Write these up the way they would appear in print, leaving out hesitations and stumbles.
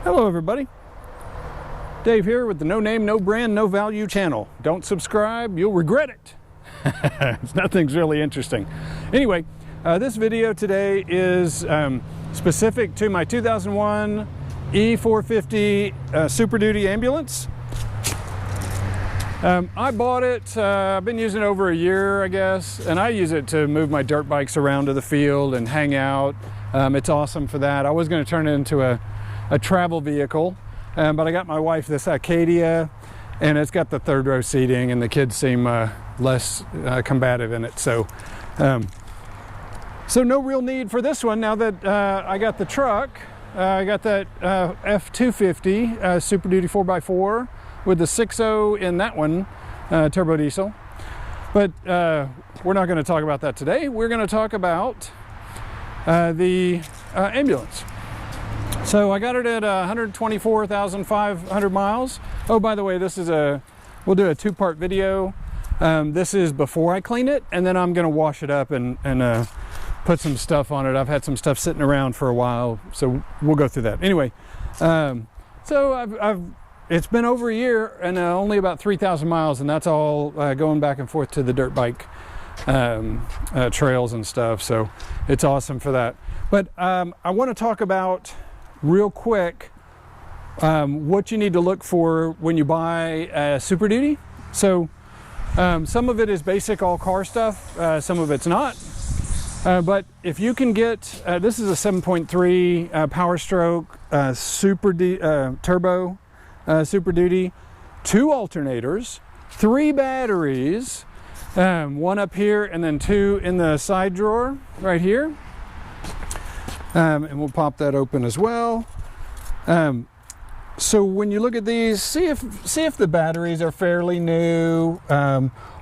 Hello everybody, Dave here with the No Name, No Brand, No Value channel. Don't subscribe, you'll regret it. Nothing's really interesting. Anyway, this video today is specific to my 2001 E450 SuperDuty Ambulance. I bought it, I've been using it over a year, I guess, and I use it to move my dirt bikes around to the field and hang out. It's awesome for that. I was going to turn it into a travel vehicle, but I got my wife this Acadia, and it's got the third row seating, and the kids seem less combative in it. So no real need for this one now that I got the truck. I got that F250 SuperDuty 4x4 with the 6.0 in that one, turbo diesel. But we're not going to talk about that today. We're going to talk about the ambulance. So I got it at 124,500 miles. Oh, by the way, we'll do a two-part video. This is before I clean it, and then I'm going to wash it up and put some stuff on it. I've had some stuff sitting around for a while, so we'll go through that. Anyway, so it's been over a year and only about 3,000 miles, and that's all going back and forth to the dirt bike trails and stuff. So it's awesome for that. But I want to talk about real quick what you need to look for when you buy a SuperDuty. So some of it is basic all car stuff, some of it's not. But if you can get, this is a 7.3 Power Stroke turbo SuperDuty, 2 alternators, 3 batteries, 1 up here and then 2 in the side drawer right here. And we'll pop that open as well. So when you look at these, see if the batteries are fairly new.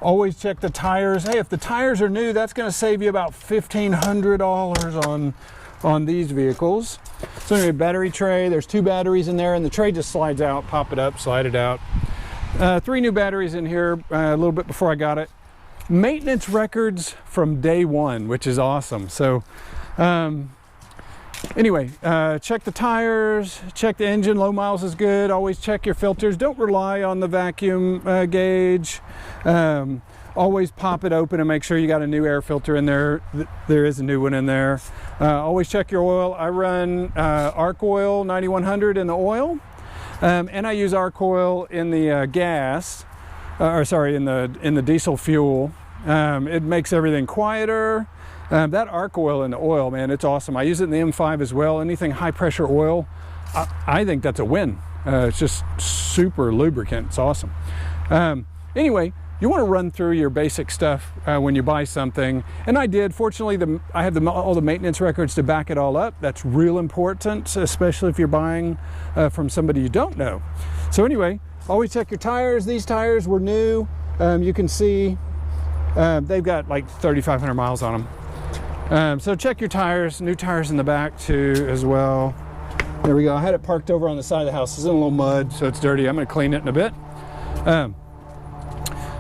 Always check the tires. Hey, if the tires are new, that's going to save you about $1,500 on these vehicles. So anyway, battery tray. There's 2 batteries in there, and the tray just slides out. Pop it up, slide it out. 3 new batteries in here. A little bit before I got it. Maintenance records from day one, which is awesome. So. Anyway, check the tires, check the engine, low miles is good. Always check your filters. Don't rely on the vacuum gauge. Always pop it open and make sure you got a new air filter in there. There is a new one in there. Always check your oil. I run Arc Oil 9100 in the oil, and I use Arc Oil in the gas, in the diesel fuel. It makes everything quieter. That Arc Oil in the oil, man, it's awesome. I use it in the M5 as well. Anything high pressure oil, I think that's a win. It's just super lubricant. It's awesome. Anyway, you want to run through your basic stuff when you buy something. And I did. Fortunately, I have all the maintenance records to back it all up. That's real important, especially if you're buying from somebody you don't know. So anyway, always check your tires. These tires were new. You can see they've got like 3,500 miles on them. So check your tires, new tires in the back too as well. There we go. I had it parked over on the side of the house. It's in a little mud, so it's dirty. I'm going to clean it in a bit.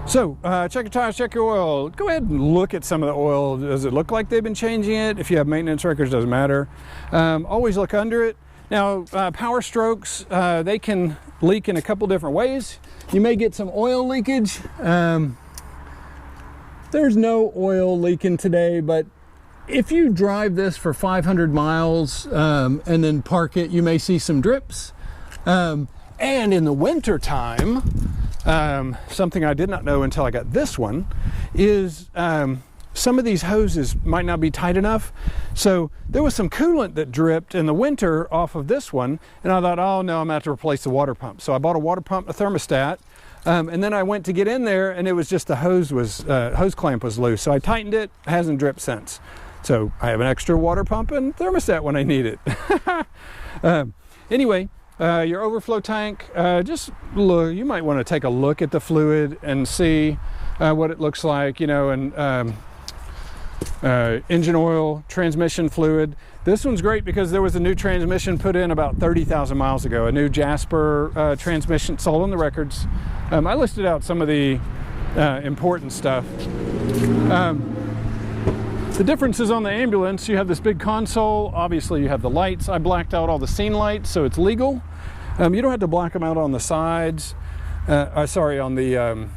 Check your tires, check your oil. Go ahead and look at some of the oil. Does it look like they've been changing it? If you have maintenance records, doesn't matter. Always look under it. Now, Power Strokes, they can leak in a couple different ways. You may get some oil leakage. There's no oil leaking today, but if you drive this for 500 miles and then park it, you may see some drips. And in the winter time, something I did not know until I got this one is some of these hoses might not be tight enough. So there was some coolant that dripped in the winter off of this one, and I thought, oh no, I'm gonna have to replace the water pump. So I bought a water pump, a thermostat, and then I went to get in there, and it was just the hose clamp was loose. So I tightened it, hasn't dripped since. So I have an extra water pump and thermostat when I need it. Anyway, your overflow tank, just look, you might want to take a look at the fluid and see what it looks like, you know, and engine oil, transmission fluid. This one's great because there was a new transmission put in about 30,000 miles ago, a new Jasper transmission. It's all on the records. I listed out some of the important stuff. The differences on the ambulance, you have this big console, obviously you have the lights. I blacked out all the scene lights, so it's legal. You don't have to black them out on the sides. Sorry, on the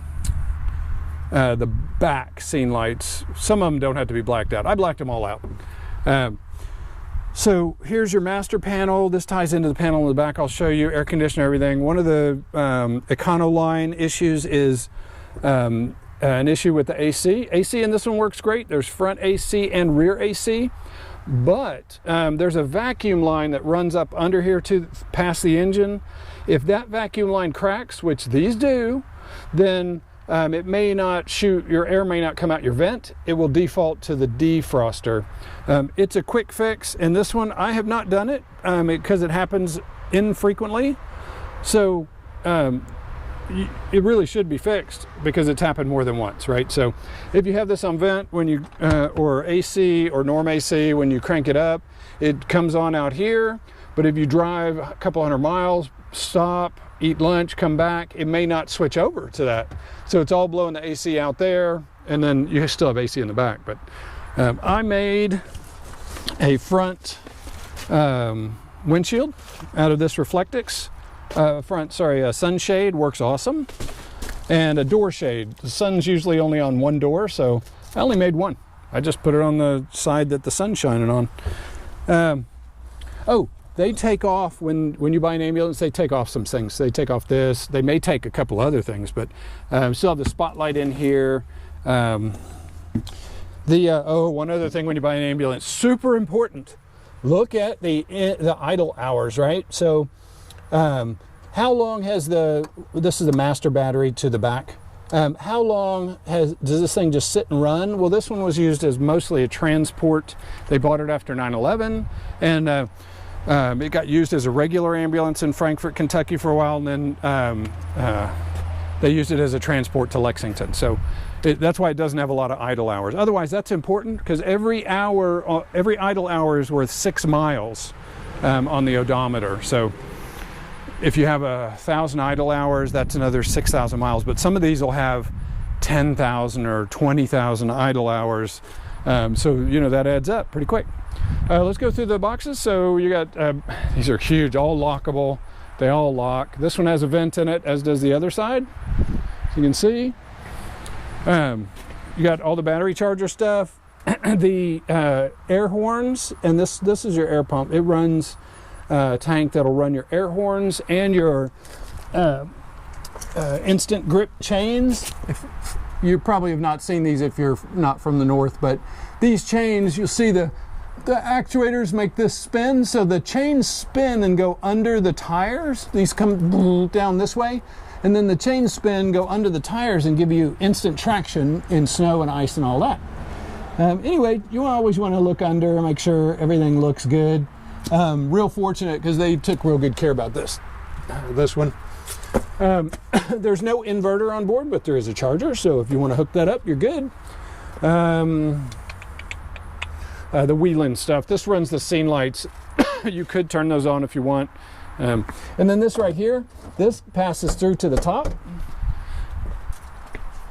back scene lights. Some of them don't have to be blacked out. I blacked them all out. So here's your master panel. This ties into the panel in the back. I'll show you air conditioner, everything. One of the Econoline issues is an issue with the AC. AC in this one works great. There's front AC and rear AC, but there's a vacuum line that runs up under here to past the engine. If that vacuum line cracks, which these do, then it may not shoot, your air may not come out your vent. It will default to the defroster. It's a quick fix, and this one I have not done it because it happens infrequently. So it really should be fixed because it's happened more than once, right? So if you have this on vent when you or AC or norm AC, when you crank it up, it comes on out here. But if you drive a couple hundred miles, stop, eat lunch, come back, it may not switch over to that. So it's all blowing the AC out there, and then you still have AC in the back. But I made a front windshield out of this Reflectix. Sunshade works awesome, and a door shade. The sun's usually only on one door, so I only made one. I just put it on the side that the sun's shining on. Oh, they take off when you buy an ambulance. They take off some things. They take off this. They may take a couple other things, but still have the spotlight in here. One other thing when you buy an ambulance, super important. Look at the idle hours, right? So. How long has this is the master battery to the back. How long does this thing just sit and run? Well, this one was used as mostly a transport. They bought it after 9/11, and it got used as a regular ambulance in Frankfort, Kentucky for a while, and then they used it as a transport to Lexington. So that's why it doesn't have a lot of idle hours. Otherwise, that's important because every idle hour is worth 6 miles on the odometer. So if you have 1,000 idle hours, that's another 6,000 miles. But some of these will have 10,000 or 20,000 idle hours. So, you know, that adds up pretty quick. Let's go through the boxes. So you got, these are huge, all lockable. They all lock. This one has a vent in it, as does the other side. So you can see. You got all the battery charger stuff. The air horns, and this is your air pump. It runs tank that'll run your air horns and your instant grip chains. You probably have not seen these if you're not from the north, but these chains, you'll see the actuators make this spin, so the chains spin and go under the tires. These come down this way, and then the chains spin, go under the tires, and give you instant traction in snow and ice and all that. Anyway, you always want to look under, make sure everything looks good. Real fortunate because they took real good care about this one. There's no inverter on board, but there is a charger, so if you want to hook that up, you're good. The Wheeling stuff, this runs the scene lights. You could turn those on if you want. And then this right here, this passes through to the top.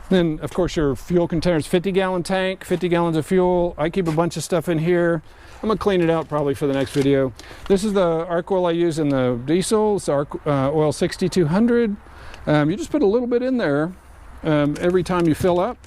Then, of course, your fuel containers, 50-gallon tank, 50 gallons of fuel. I keep a bunch of stuff in here. I'm going to clean it out probably for the next video. This is the arc oil I use in the diesel. It's arc oil 6200. You just put a little bit in there every time you fill up.